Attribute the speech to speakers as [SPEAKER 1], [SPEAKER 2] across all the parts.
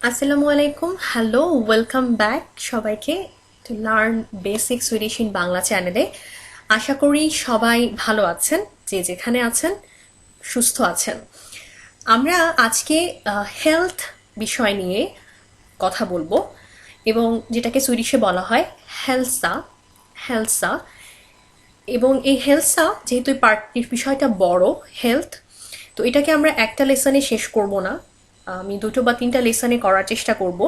[SPEAKER 1] আসসালামু আলাইকুম, hello, welcome back সবাইকে to learn basic Swedish in Bangla চ্যানেলে। আশা করি সবাই ভালো আছেন, যে যেখানে আছেন সুস্থ আছেন। আমরা আজকে হেলথ বিষয় নিয়ে কথা বলবো, এবং যেটাকে সুইডিশে বলা হয় হেলসা। হেলসা এবং এই হেলসা যেহেতু বিষয়টা বড়, হেলথ, তো এটাকে আমরা একটা লেসনে শেষ করব না, আমি দুটো বা তিনটা লেসনে করার চেষ্টা করব,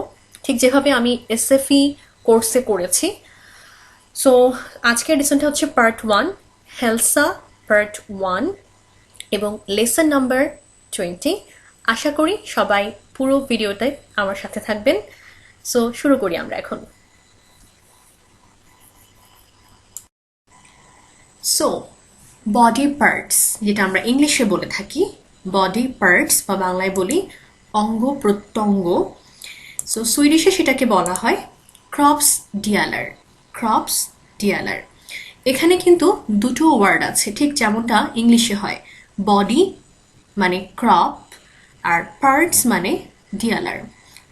[SPEAKER 1] ঠিক যেভাবে আমি এসএফই কোর্সে করেছি। সো আজকের লেসনটা হচ্ছে পার্ট 1, হেলসা পার্ট 1, এবং লেসন নাম্বার 20। আশা করি সবাই পুরো ভিডিওতে আমার সাথে থাকবেন। সো শুরু করি আমরা এখন। সো বডি পার্টস, যেটা আমরা ইংলিশে বলে থাকি বডি পার্টস, বা বাংলায় বলি অঙ্গ প্রত্যঙ্গ। সো সুইডিশে সেটাকে বলা হয় ক্রপস ডিয়ালার। ক্রপস ডিয়ালার। এখানে কিন্তু দুটো ওয়ার্ড আছে, ঠিক যেমনটা ইংলিশে হয়। বডি মানে ক্রপ, আর পার্টস মানে ডিয়ালার।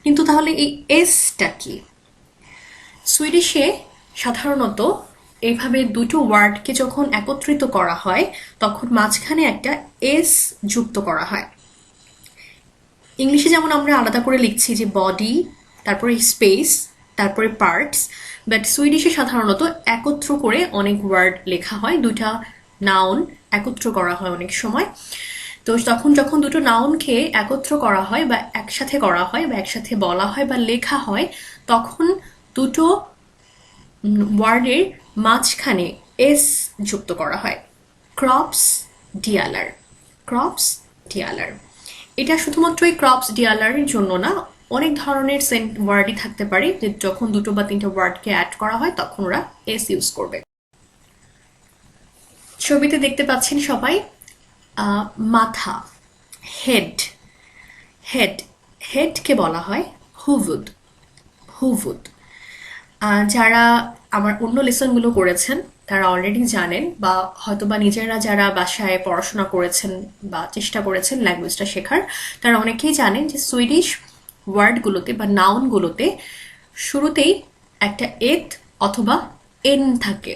[SPEAKER 1] কিন্তু তাহলে এই এসটা কি? সুইডিশে সাধারণত এইভাবে দুটো ওয়ার্ডকে যখন একত্রিত করা হয় তখন মাঝখানে একটা এস যুক্ত করা হয়। ইংলিশে যেমন আমরা আলাদা করে লিখছি যে বডি, তারপরে স্পেস, তারপরে পার্টস, বাট সুইডিশে সাধারণত একত্র করে অনেক ওয়ার্ড লেখা হয়, দুটা নাউন একত্র করা হয় অনেক সময়। তো তখন যখন দুটো নাউনকে একত্র করা হয় বা একসাথে করা হয় বা একসাথে বলা হয় বা লেখা হয়, তখন দুটো ওয়ার্ডের মাঝখানে এস যুক্ত করা হয়। ক্রপস ডিয়ালার। ক্রপস ডিয়ালার। এটা শুধুমাত্র এই ক্রপস ডিয়ালারের জন্য না, অনেক ধরনের ওয়ার্ডই থাকতে পারে যে যখন দুটো বা তিনটা ওয়ার্ডকে অ্যাড করা হয় তখন ওরা এস ইউজ করবে। ছবিতে দেখতে পাচ্ছেন সবাই মাথা, হেড। হেড, হেডকে বলা হয় হুভুদ। হুভুদ। যারা আমার অন্য লেসনগুলো করেছেন তারা অলরেডি জানেন, বা হয়তোবা নিজেরা যারা বাসায় পড়াশোনা করেছেন বা চেষ্টা করেছেন ল্যাঙ্গুয়েজটা শেখার, তারা অনেকেই জানেন যে সুইডিশ ওয়ার্ডগুলোতে বা নাউনগুলোতে শুরুতেই একটা এত অথবা এন থাকে।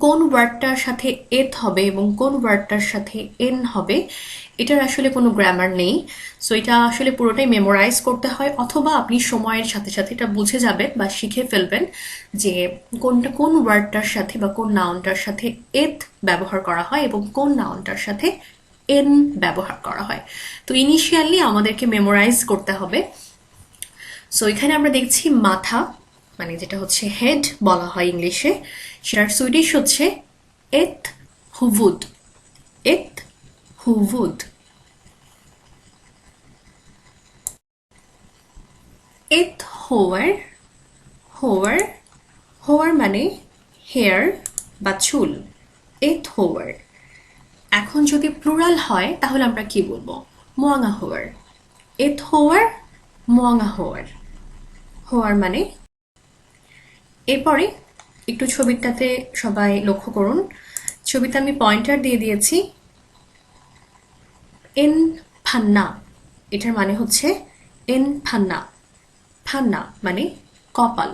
[SPEAKER 1] কোন ওয়ার্ডটার সাথে এথ হবে এবং কোন ওয়ার্ডটার সাথে এন হবে এটার আসলে কোনো গ্রামার নেই। সো এটা আসলে পুরোটাই মেমোরাইজ করতে হয়, অথবা আপনি সময়ের সাথে সাথে এটা বুঝে যাবেন বা শিখে ফেলবেন যে কোনটা কোন ওয়ার্ডটার সাথে বা কোন নাউনটার সাথে এথ ব্যবহার করা হয় এবং কোন নাউনটার সাথে এন ব্যবহার করা হয়। তো ইনিশিয়ালি আমাদেরকে মেমোরাইজ করতে হবে। সো এখানে আমরা দেখছি মাথা, মানে যেটা হচ্ছে হেড বলা হয় ইংলিশে, সেটার সুইডিশ হচ্ছে এথ হুভুদ। এথ হুভুদ। এথ হোয়ার। হোয়ার। হোয়ার মানে হেয়ার বা চুল। এথ হোয়ার। এখন যদি প্লুরাল হয় তাহলে আমরা কি বলবো? মোয়াঙা হোয়ার। এথ হোয়ার, মোয়াঙা হোয়ার। হোয়ার মানে। এরপরে একটু ছবিটাতে সবাই লক্ষ্য করুন, ছবিতে আমি পয়েন্টার দিয়ে দিয়েছি এন ফান্না। এটার মানে হচ্ছে এন ফান্না। ফান্না মানে কপাল,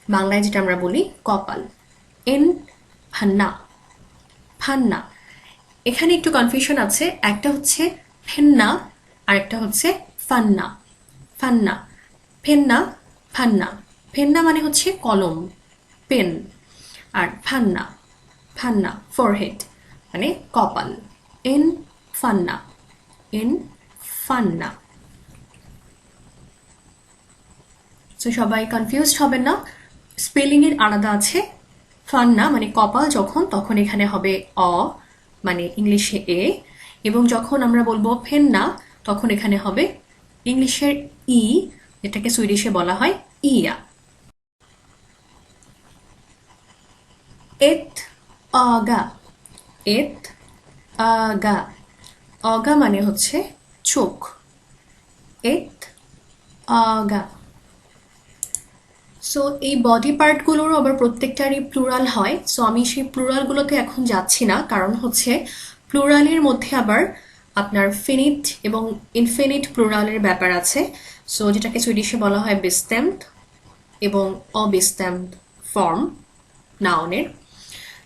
[SPEAKER 1] বাংলায় যেটা আমরা বলি কপাল। এন ফান্না। ফান্না। এখানে একটু কনফিউশন আছে, একটা হচ্ছে ফেন্না আর একটা হচ্ছে ফান্না। ফান্না। ফেন্না, ফান্না। ফেন্না মানে হচ্ছে কলম, পেন, আর ফান্না, ফান্না ফরহেড মানে কপাল। এন ফান্না। এন ফান্না। সো সবাই কনফিউজড হবেন না, স্পেলিং এর আলাদা আছে। ফান্না মানে কপাল যখন, তখন এখানে হবে অ, মানে ইংলিশে এ, এবং যখন আমরা বলবো ফেন্না তখন এখানে হবে ইংলিশের ই, যেটাকে সুইডিশে বলা হয় ইয়া। এত আগা। এত আগা। অগা মানে হচ্ছে চোখ। এত আগা। সো এই বডি পার্টগুলোরও আবার প্রত্যেকটারই প্লুরাল হয়। সো আমি সেই প্লুরালগুলোতে এখন যাচ্ছি না, কারণ হচ্ছে প্লুরালের মধ্যে আবার আপনার ফিনিট এবং ইনফিনিট প্লুরালের ব্যাপার আছে। সো যেটাকে সুইডিশে বলা হয় বেস্টেমড এবং অবেস্টেমড ফর্ম নাউনের।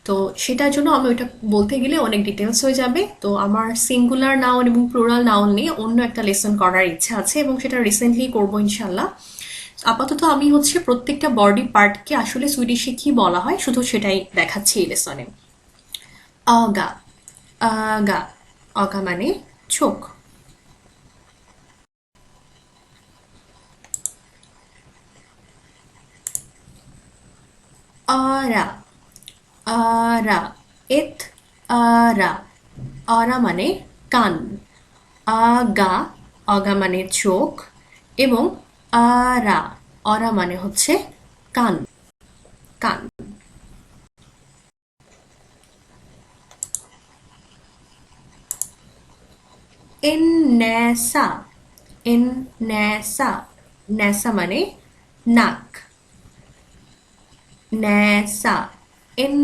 [SPEAKER 1] তো সেটার জন্য আমি ওইটা বলতে গেলে অনেক ডিটেলস হয়ে যাবে। তো আমার সিঙ্গুলার নাউন এবং প্লুরাল নাউন নিয়ে অন্য একটা লেসন করার ইচ্ছা আছে এবং সেটা রিসেন্টলি করবো ইনশাল্লাহ। আপাতত আমি প্রত্যেকটা বডি পার্টকে আসলে সুইডিশে কি বলা হয় শুধু সেটাই দেখাচ্ছি এই লেসনে। আগা, আগা, আগা মানে চোখ। আরা, আরা, এত আরা, আরা মানে কান। আগা, আগা মানে চোখ এবং আরা, অরা মানে হচ্ছে কান, কান। N NASA, N NASA, NASA মানে নাক। ন্যাসা, এন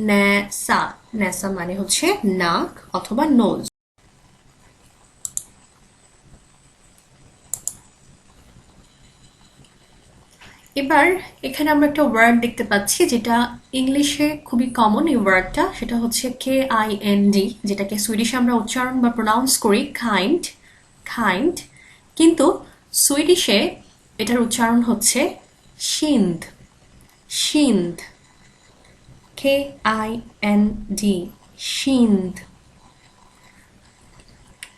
[SPEAKER 1] ন্যাসা, ন্যাসা মানে হচ্ছে নাক অথবা নোজ। এবার এখানে আমরা একটা ওয়ার্ড দেখতে পাচ্ছি যেটা ইংলিশে খুবই কমন। এই ওয়ার্ডটা সেটা হচ্ছে KIND, যেটাকে সুইডিশে আমরা উচ্চারণ বা প্রোনাউন্স করি কাইন্ড, কাইন্ড, কিন্তু সুইডিশে এটার উচ্চারণ হচ্ছে শিন্দ, শিন্দ, KIND, শিন্দ।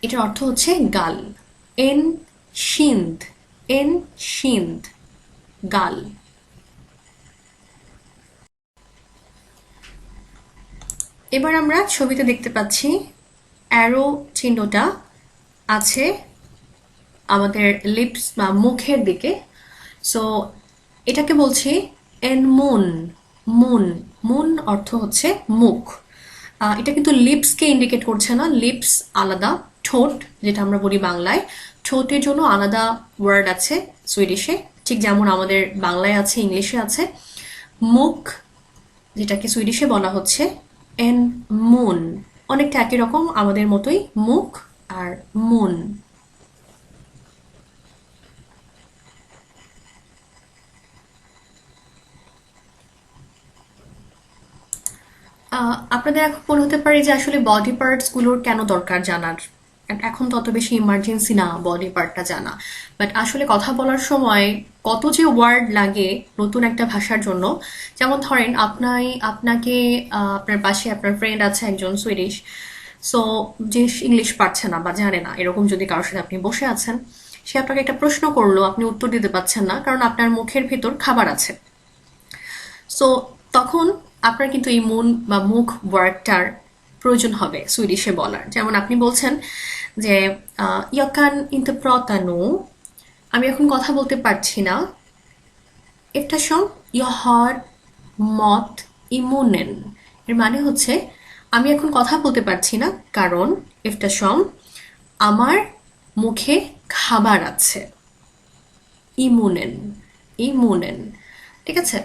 [SPEAKER 1] এটার অর্থ হচ্ছে গাল। এন শিন্দ, এন শিন্দ, গাল। এবার আমরা ছবিতে দেখতে পাচ্ছি অ্যারো চিহ্নটা আছে আমাদের লিপস বা মুখের দিকে। সো এটাকে বলছি এন মুন, মুন, মুন অর্থ হচ্ছে মুখ। এটা কিন্তু লিপসকে ইন্ডিকেট করছে না, লিপস আলাদা, ঠোঁট যেটা আমরা বলি বাংলায়, ঠোঁটের জন্য আলাদা ওয়ার্ড আছে সুইডিশে, ঠিক যেমন আমাদের বাংলায় আছে, ইংলিশে আছে। মুখ যেটাকে সুইডিশে বলা হচ্ছে এন মুন, অনেকটা একই রকম আমাদের মতোই, মুখ আর মুন। আপনাদের এখন মনে হতে পারে যে আসলে বডি পার্টস গুলোর কেন দরকার জানার, এখন তত বেশি ইমার্জেন্সি না বডি পার্টটা জানা। বাট আসলে কথা বলার সময় কত যে ওয়ার্ড লাগে নতুন একটা ভাষার জন্য। যেমন ধরেন আপনাকে আপনার পাশে আপনার ফ্রেন্ড আছে একজন সুইডিশ, সো যে ইংলিশ পারছে না বা জানে না, এরকম যদি কারোর সাথে আপনি বসে আছেন, সে আপনাকে একটা প্রশ্ন করলো, আপনি উত্তর দিতে পারছেন না কারণ আপনার মুখের ভেতর খাবার আছে। সো তখন আপনার কিন্তু এই মন বা মুখ ওয়ার্ডটার প্রয়োজন হবে সুইডিশে বলার। যেমন আপনি বলছেন যে jag kan inte prata nu, আমি এখন কথা বলতে পারছি না, eftersom jag har mat i munnen, এর মানে হচ্ছে আমি এখন কথা বলতে পারছি না কারণ eftersom আমার মুখে খাবার আছে। ইমুনেন, ইমুনেন, ঠিক আছে।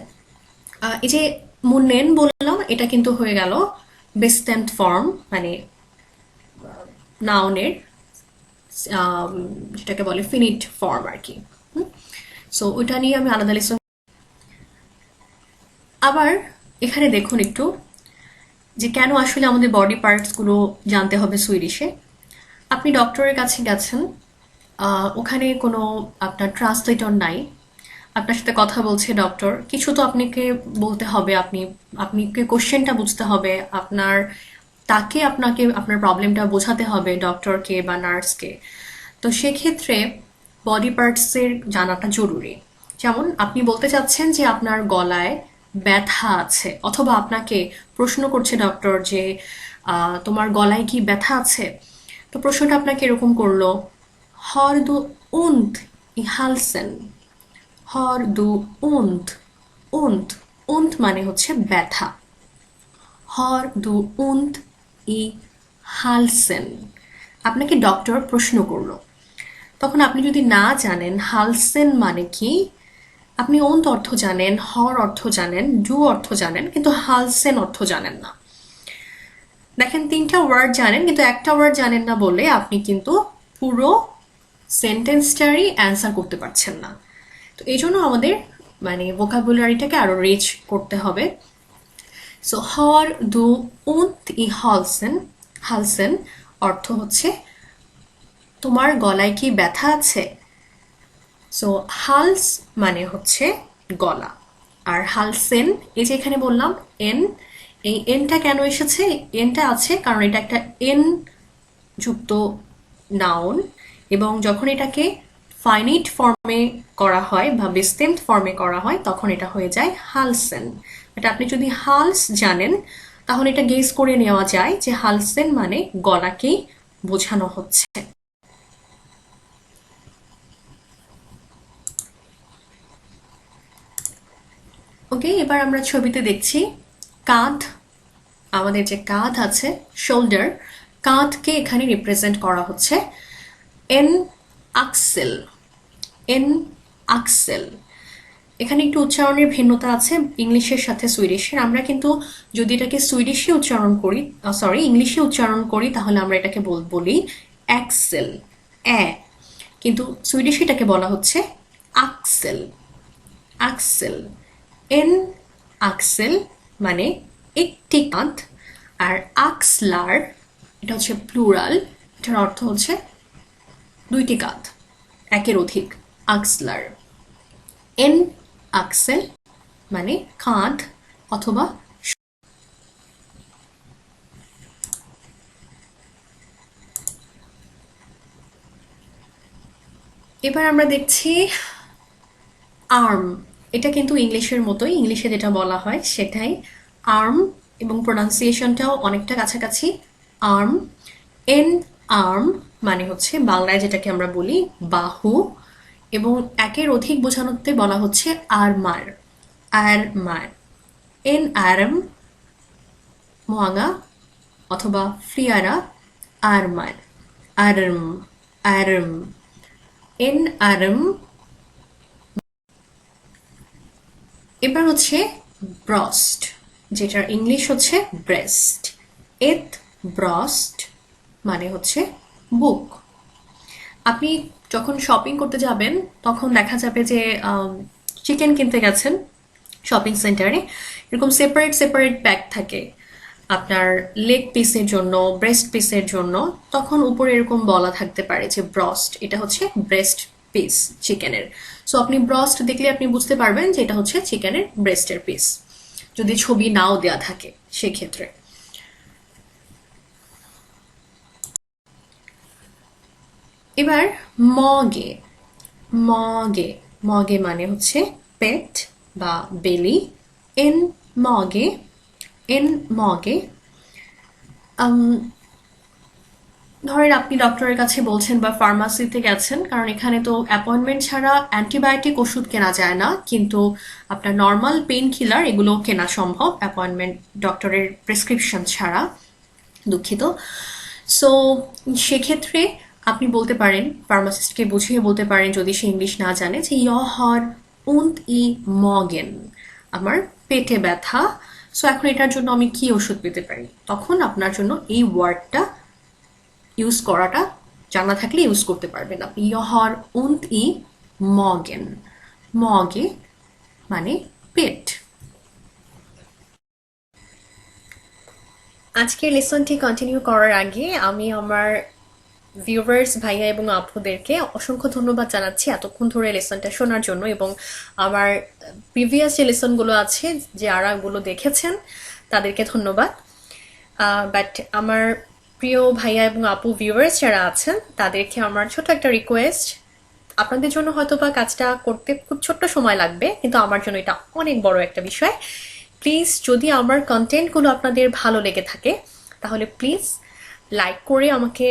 [SPEAKER 1] এই যে মুনেন বললাম, এটা কিন্তু হয়ে গেল বেস্টেমড ফর্ম, মানে নাউনের যেটাকে বলে ফিনিট ফর্ম আর কি। সো ওইটা নিয়ে আমি আলাদা লেসন। আবার এখানে দেখুন একটু যে কেন আসলে আমাদের বডি পার্টস গুলো জানতে হবে সুইডিশে। আপনি ডক্টরের কাছে গেছেন, ওখানে কোনো আপনার ট্রান্সলেটর নাই, আপনার সাথে কথা বলছে ডক্টর, কিছু তো আপনাকে বলতে হবে, আপনাকে কোশ্চেনটা বুঝতে হবে, আপনাকে আপনার প্রবলেমটা বোঝাতে হবে ডক্টরকে বা নার্সকে। তো সেক্ষেত্রে বডি পার্টসের জানাটা জরুরি। যেমন আপনি বলতে চাচ্ছেন যে আপনার গলায় ব্যথা আছে, অথবা আপনাকে প্রশ্ন করছে ডক্টর যে তোমার গলায় কি ব্যথা আছে। তো প্রশ্নটা আপনাকে এরকম করলো, har du ont i halsen, har du ont, ont, ont মানে হচ্ছে ব্যথা, har du ont i halsen, আপনাকে ডক্টর প্রশ্ন করলো। তখন আপনি যদি না জানেন হালসেন মানে কি, আপনি ওন্ট অর্থ জানেন, হর অর্থ জানেন, ডু অর্থ জানেন, কিন্তু হালসেন অর্থ জানেন না। দেখেন 3টা ওয়ার্ড জানেন কিন্তু একটা ওয়ার্ড জানেন না বলে আপনি কিন্তু পুরো সেন্টেন্সটারই অ্যান্সার করতে পারছেন না। তো এই জন্য আমাদের মানে ভোকাবুলারিটাকে আরো রিচ করতে হবে। So har du ont i halsen, halsen অর্থ হচ্ছে তোমার গলায় কি ব্যথা আছে। সো হালস মানে হচ্ছে গলা, আর হালসেন এই যে এখানে বললাম এন, এই এনটা কেন এসেছে, এনটা আছে কারণ এটা একটা এন যুক্ত নাউন, এবং যখন এটাকে ফাইনিট ফর্মে করা হয় বা বেস্টেমড ফর্মে করা হয় তখন এটা হয়ে যায় হালসেন। এটা আপনি যদি হালস জানেন তাহলে এটা গেস করে নেওয়া যায় যে হালসেন মানে গলাকেই বোঝানো হচ্ছে। ওকে, এবার আমরা ছবিতে দেখছি কাঁধ, আমাদের যে কাঁধ আছে শোল্ডার, কাঁধকে এখানে রিপ্রেজেন্ট করা হচ্ছে এন আকসেল, এন আকসেল। এখানে একটু উচ্চারণের ভিন্নতা আছে ইংলিশের সাথে সুইডিশের। আমরা কিন্তু যদি এটাকে সুইডিশে উচ্চারণ করি, সরি ইংলিশে উচ্চারণ করি তাহলে আমরা এটাকে বলি অ্যাক্সেল, অ্যা, কিন্তু সুইডিশে এটাকে বলা হচ্ছে আকসেল, আকসেল। এন আকসেল মানে একটি কাঁধ, আর আকসলার এটা হচ্ছে প্লুরাল, এটার অর্থ হচ্ছে দুইটি কাঁধ, একের অধিক, আকসলার। এন আকসেল মানে কাঁধ অথবা। এবার আমরা দেখছি আর্ম, এটা কিন্তু ইংলিশের মতোই, ইংলিশে যেটা বলা হয় সেটাই আর্ম, এবং প্রোনাউন্সিয়েশনটাও অনেকটা কাছাকাছি আর্ম। এন আর্ম মানে হচ্ছে বাংলায় যেটাকে আমরা বলি বাহু, এবং একের অধিক বোঝানোতে বলা হচ্ছে আরমার, আরমার। এন আরম মোয়াঙা অথবা ফ্লিয়ারা আরমার, আরম, আরম। এন আরম। এবার হচ্ছে ব্রস্ট, যেটার ইংলিশ হচ্ছে ব্রেস্ট। এত ব্রস্ট মানে হচ্ছে বুক। আপনি যখন শপিং করতে যাবেন তখন দেখা যাবে যে চিকেন কিনতে গেছেন শপিং সেন্টারে, এরকম সেপারেট সেপারেট প্যাক থাকে আপনার লেগ পিসের জন্য, ব্রেস্ট পিসের জন্য, তখন উপরে এরকম বলা থাকতে পারে যে ব্রস্ট, এটা হচ্ছে ব্রেস্ট পিস চিকেনের। সো আপনি ব্রস্ট দেখলে আপনি বুঝতে পারবেন যে এটা হচ্ছে চিকেনের ব্রেস্টের পিস, যদি ছবি নাও দেয়া থাকে সেক্ষেত্রে। এবার মগে, মগে, মগে মানে হচ্ছে পেট বা বেলি। এন মগে, এন মগে। ধরেন আপনি ডক্টরের কাছে বলছেন বা ফার্মাসিতে গেছেন, কারণ এখানে তো অ্যাপয়েন্টমেন্ট ছাড়া অ্যান্টিবায়োটিক ওষুধ কেনা যায় না, কিন্তু আপনার নর্মাল পেইন কিলার এগুলো কেনা সম্ভব অ্যাপয়েন্টমেন্ট ডক্টরের প্রেসক্রিপশন ছাড়া, দুঃখিত। সো সেক্ষেত্রে আপনি বলতে পারেন, ফার্মাসিস্টকে বুঝিয়ে বলতে পারেন যদি সে ইংলিশ না জানে, যে ইয়হার উন্ট ই মগেন, আমার পেটে ব্যথা, সো এখন এটার জন্য আমি কি ওষুধ পেতে পারি, তখন আপনার জন্য এই ওয়ার্ডটা ইউজ করাটা জানা থাকলে ইউজ করতে পারবেন আপনি। ইয়হার উন্ট ই মগেন, মগে মানে পেট। আজকের লেসনটি কন্টিনিউ করার আগে আমি আমার ভিউয়ার্স ভাইয়া এবং আপুদেরকে অসংখ্য ধন্যবাদ জানাচ্ছি এতক্ষণ ধরে লেসনটা শোনার জন্য, এবং আমার প্রিভিয়াস যে লেসনগুলো আছে যারা ওগুলো দেখেছেন তাদেরকে ধন্যবাদ। বাট আমার প্রিয় ভাইয়া এবং আপু ভিউয়ার্স যারা আছেন তাদেরকে আমার ছোট একটা রিকোয়েস্ট, আপনাদের জন্য হয়তো বা কাজটা করতে খুব ছোট্ট সময় লাগবে, কিন্তু আমার জন্য এটা অনেক বড় একটা বিষয়। প্লিজ যদি আমার কন্টেন্টগুলো আপনাদের ভালো লেগে থাকে তাহলে প্লিজ লাইক করে আমাকে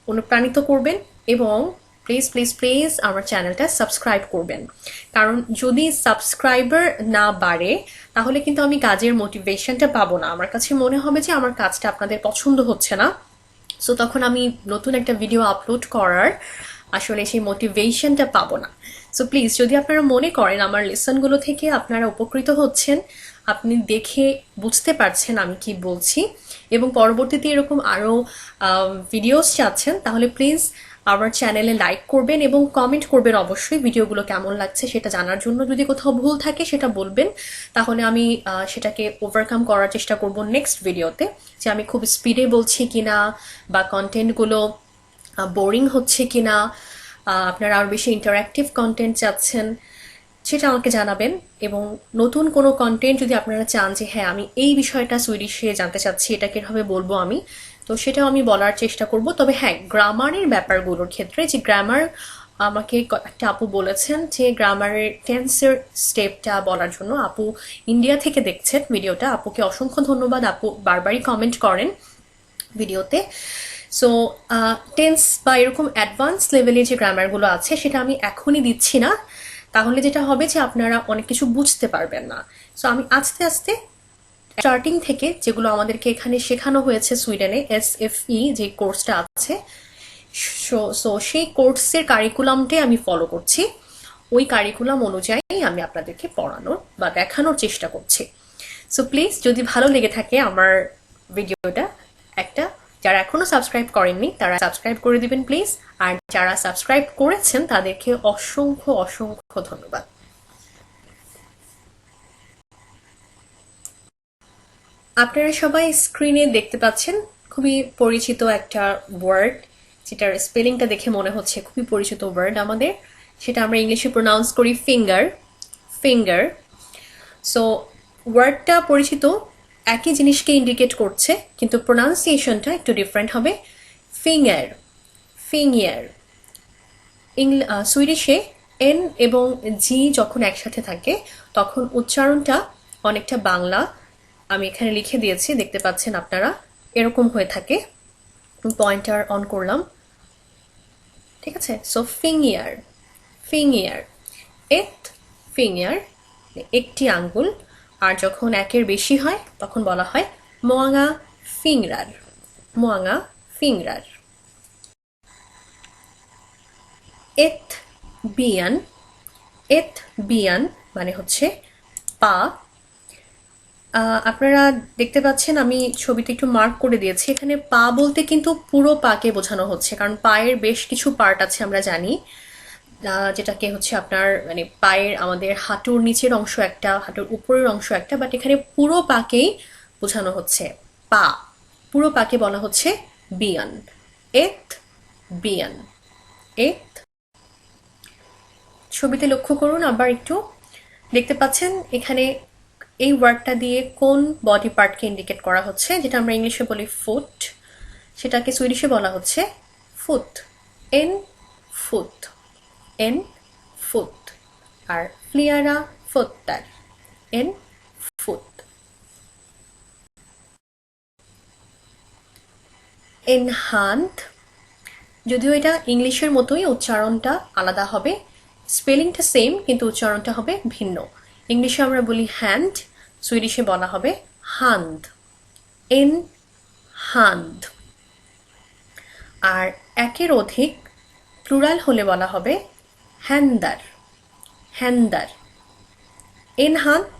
[SPEAKER 1] অনুপ্রাণিত করবেন, এবং প্লিজ প্লিজ প্লিজ আমার চ্যানেলটা সাবস্ক্রাইব করবেন, কারণ যদি সাবস্ক্রাইবার না বাড়ে তাহলে কিন্তু আমি কাজের মোটিভেশনটা পাবো না, আমার কাছে মনে হবে যে আমার কাজটা আপনাদের পছন্দ হচ্ছে না, সো তখন আমি নতুন একটা ভিডিও আপলোড করার আসলে সেই মোটিভেশনটা পাবো না। সো প্লিজ যদি আপনারা মনে করেন আমার লেসনগুলো থেকে আপনারা উপকৃত হচ্ছেন, আপনি দেখে বুঝতে পারছেন আমি কি বলছি, এবং পরবর্তীতে এরকম আরও ভিডিওস চাচ্ছেন, তাহলে প্লিজ আমার চ্যানেলে লাইক করবেন এবং কমেন্ট করবেন অবশ্যই ভিডিওগুলো কেমন লাগছে সেটা জানার জন্য। যদি কোথাও ভুল থাকে সেটা বলবেন, তাহলে আমি সেটাকে ওভারকাম করার চেষ্টা করব নেক্সট ভিডিওতে, যে আমি খুব স্পিডে বলছি কিনা বা কন্টেন্টগুলো বোরিং হচ্ছে কিনা, আপনারা আরও বেশি ইন্টারঅ্যাক্টিভ কন্টেন্ট চাচ্ছেন সেটা আমাকে জানাবেন। এবং নতুন কোনো কন্টেন্ট যদি আপনারা চান যে হ্যাঁ আমি এই বিষয়টা সুইডিশে জানতে চাচ্ছি, এটা কীভাবে বলবো আমি, তো সেটাও আমি বলার চেষ্টা করব। তবে হ্যাঁ, গ্রামারের ব্যাপারগুলোর ক্ষেত্রে, যে গ্রামার আমাকে একটা আপু বলেছেন যে গ্রামারের টেন্সের স্টেপটা বলার জন্য, আপু ইন্ডিয়া থেকে দেখছেন ভিডিওটা, আপুকে অসংখ্য ধন্যবাদ, আপু বারবারই কমেন্ট করেন ভিডিওতে। সো টেন্স বা এরকম অ্যাডভান্স লেভেলের যে গ্রামারগুলো আছে সেটা আমি এখনই দিচ্ছি না, তাহলে যেটা হবে যে আপনারা অনেক কিছু বুঝতে পারবেন না। সো আমি আস্তে আস্তে স্টার্টিং থেকে যেগুলো আমাদেরকে এখানে শেখানো হয়েছে সুইডেনে, SFE যে কোর্সটা আছে, সো সেই কোর্সের কারিকুলামটাই আমি ফলো করছি, ওই কারিকুলাম অনুযায়ী আমি আপনাদেরকে পড়ানোর বা দেখানোর চেষ্টা করছি। সো প্লিজ যদি ভালো লেগে থাকে আমার ভিডিওটা, যারা এখনো সাবস্ক্রাইব করেননি তারা সাবস্ক্রাইব করে দিবেন প্লিজ, আর যারা সাবস্ক্রাইব করেছেন তাদেরকে অসংখ্য অসংখ্য ধন্যবাদ। আপনারা সবাই স্ক্রিনে দেখতে পাচ্ছেন খুবই পরিচিত একটা ওয়ার্ড, যেটার স্পেলিংটা দেখে মনে হচ্ছে খুবই পরিচিত ওয়ার্ড আমাদের, সেটা আমরা ইংলিশে প্রোনাউন্স করি ফিঙ্গার। ফিঙ্গার। সো ওয়ার্ডটা পরিচিত, একই জিনিসকে ইন্ডিকেট করছে, কিন্তু প্রোনাউন্সিয়েশনটা একটু ডিফারেন্ট হবে। Finger, finger. সুইডিশে এন এবং জি যখন একসাথে থাকে তখন উচ্চারণটা অনেকটা বাংলা, আমি এখানে লিখে দিয়েছি দেখতে পাচ্ছেন আপনারা, এরকম হয়ে থাকে। পয়েন্টার অন করলাম, ঠিক আছে। So finger, finger. এত ফিঙ্গার, একটি আঙ্গুল, আর যখন একের বেশি হয় তখন বলা হয় মোয়াঙা ফিংরার, মোয়াঙা ফিংরার। এত বিয়ান, এত বিয়ান মানে হচ্ছে পা। আপনারা দেখতে পাচ্ছেন আমি ছবিতে একটু মার্ক করে দিয়েছি, এখানে পা বলতে কিন্তু পুরো পাকে বোঝানো হচ্ছে, কারণ পায়ের বেশ কিছু পার্ট আছে আমরা জানি, যেটাকে হচ্ছে আপনার মানে পায়ের আমাদের হাঁটুর নিচের অংশ একটা, হাঁটুর উপরের অংশ একটা, বাট এখানে পুরো পাকেই বোঝানো হচ্ছে পা, পুরো পাকে বলা হচ্ছে বিয়ান, এত বিয়ান, এত। ছবিতে লক্ষ্য করুন আবার একটু, দেখতে পাচ্ছেন এখানে এই ওয়ার্ডটা দিয়ে কোন বডি পার্টকে ইন্ডিকেট করা হচ্ছে, যেটা আমরা ইংলিশে বলি ফুট, সেটাকে সুইডিশে বলা হচ্ছে ফুট, এন ফুট, এন ফুট। আর ফ্লিয়ারা ফুটটার, এন ফুট। এন হান্ড, যদিও এটা ইংলিশের মতোই, উচ্চারণটা আলাদা হবে, স্পেলিংটা সেম কিন্তু উচ্চারণটা হবে ভিন্ন। ইংলিশে আমরা বলি হ্যান্ড, সুইডিশে বলা হবে হান্ড, এন হান্ড। আর একের অধিক প্লুরাল হলে বলা হবে হ্যান্দার, হ্যান্দার। এন হান্ড,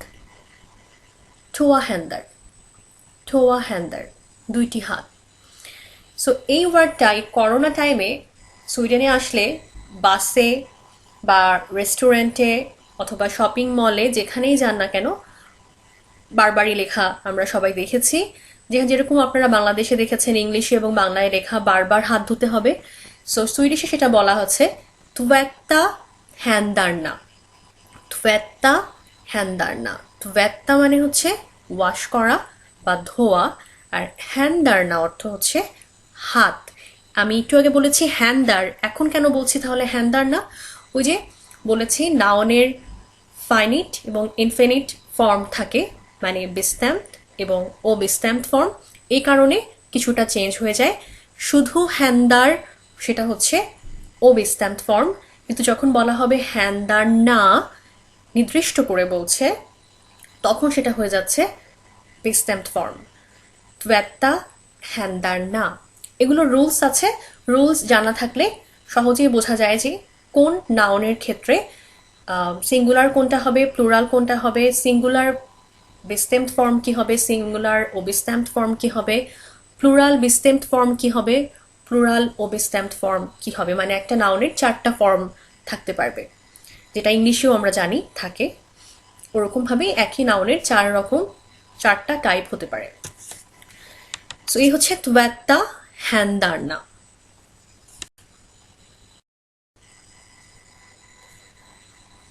[SPEAKER 1] টোয়া হ্যান্দার, টোয়া হ্যান্দার, দুইটি হাত। সো এই ওয়ার্ডটাই করোনা টাইমে সুইডেনে আসলে বাসে বা রেস্টুরেন্টে অথবা শপিং মলে যেখানেই যান না কেন বারবারই লেখা আমরা সবাই দেখেছি, যেরকম আপনারা বাংলাদেশে দেখেছেন ইংলিশে এবং বাংলায় লেখা বারবার হাত ধুতে হবে। সো সুইডিশে সেটা বলা হচ্ছে টুভেত্তা হ্যান্দারনা, টুভেত্তা হ্যান্দারনা। টুভেত্তা মানে হচ্ছে ওয়াশ করা বা ধোয়া, আর হ্যান্দারনা অর্থ হচ্ছে হাত। আমি একটু আগে বলেছি হ্যান্দার, এখন কেন বলছি তাহলে হ্যান্দার না? ওই যে বলেছি নাউনের ফাইনিট এবং ইনফিনিট ফর্ম থাকে, মানে বিস্ট্যাম্পড এবং ও বিস্ট্যাম্পড ফর্ম, এই কারণে কিছুটা চেঞ্জ হয়ে যায়। শুধু হ্যান্দার সেটা হচ্ছে ও বিস্ট্যাম্পড ফর্ম, কিন্তু যখন বলা হবে হ্যান্দার না, নির্দিষ্ট করে বলছে, তখন সেটা হয়ে যাচ্ছে বিস্ট্যাম্পড ফর্ম, টুয়েত্তা হ্যান্দার না। এগুলো রুলস আছে, রুলস জানা থাকলে সহজেই বোঝা যায় যে কোন নাউনের ক্ষেত্রে সিঙ্গুলার কোনটা হবে, প্লুরাল কোনটা হবে, সিঙ্গুলার বিস্টেমড ফর্ম কি হবে, সিঙ্গুলার ওবিস্ট্যাম্পড ফর্ম কি হবে, প্লুরাল বিস্টেমড ফর্ম কি হবে, প্লুরাল ওবিস্ট্যাম্পড ফর্ম কি হবে, মানে একটা নাউনের 4টা ফর্ম থাকতে পারবে, যেটা ইংলিশেও আমরা জানি থাকে। ওরকমভাবে একই নাউনের 4টা টাইপ হতে পারে। সো এই হচ্ছে tvätta händerna।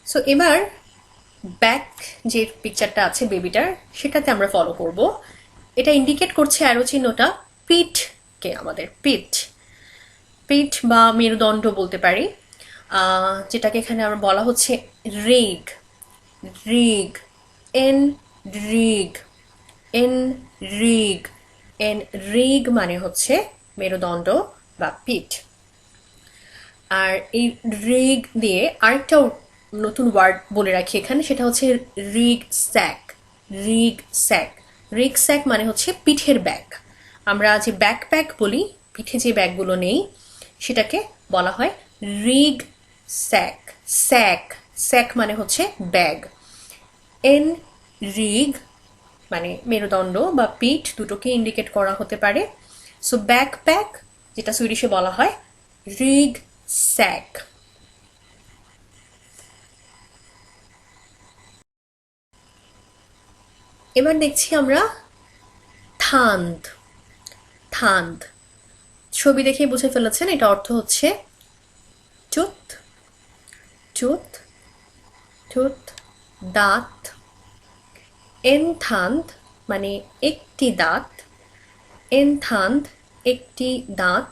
[SPEAKER 1] সো এবার ব্যাক যে পিকচারটা আছে বেবিটার, সেটাতে আমরা ফলো করব। এটা ইন্ডিকেট করছে অ্যারো চিহ্নটা পিঠকে, আমাদের পিঠ, পিঠ বা মেরুদণ্ড বলতে পারি, যেটাকে এখানে আমরা বলা হচ্ছে rig, rig, N rig, N rig, N rig মানে হচ্ছে মেরুদণ্ড বা পিঠ। আর এই রিগ দিয়ে আরেকটা নতুন ওয়ার্ড বলে রাখি এখানে, সেটা হচ্ছে rucksack, rucksack. Rucksack মানে হচ্ছে পিঠের ব্যাগ। আমরা যে ব্যাকপ্যাক বলি, পিঠে যে ব্যাগগুলো নেই, সেটাকে বলা হয় রিগ স্যাক। স্যাক, স্যাক মানে হচ্ছে ব্যাগ। এন রিগ মানে মেরুদণ্ড বা পিঠ, দুটোকে ইন্ডিকেট করা হতে পারে। সো ব্যাকপ্যাক, যেটা সুইডিশে বলা হয় রিগ স্যাক। এবার দেখছি আমরা থান্দ। থান্দ ছবি দেখে বুঝে ফেলেছেন, এটা অর্থ হচ্ছে টুথ, টুথ, টুথ, দাঁত। এন থান্দ মানে একটি দাঁত, এন থান্দ একটি দাঁত।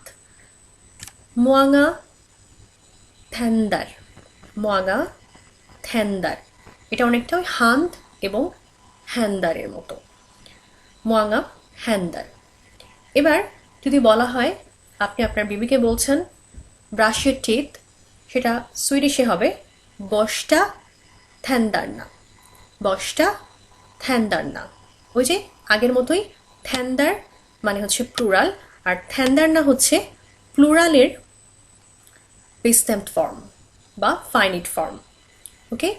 [SPEAKER 1] মোয়াঙা থ্যান্দার, মোয়াঙা থ্যান্দার, এটা অনেকটা ওই হান্দ এবং হ্যান্দারের মতো, মোয়াঙা হ্যান্দার। এবার যদি বলা হয়, আপনি আপনার বিবিকে বলছেন ব্রাশ ইউর টিথ, সেটা সুইডিশে হবে বস্টা থ্যান্দারনা, বস্টা থ্যান্দারনা। ওই যে আগের মতোই, থ্যান্দার মানে হচ্ছে প্লুরাল, আর থ্যান্দারনা হচ্ছে প্লুরালের বিস্টেমড ফর্ম বা ফাইনিট ফর্ম। ওকে।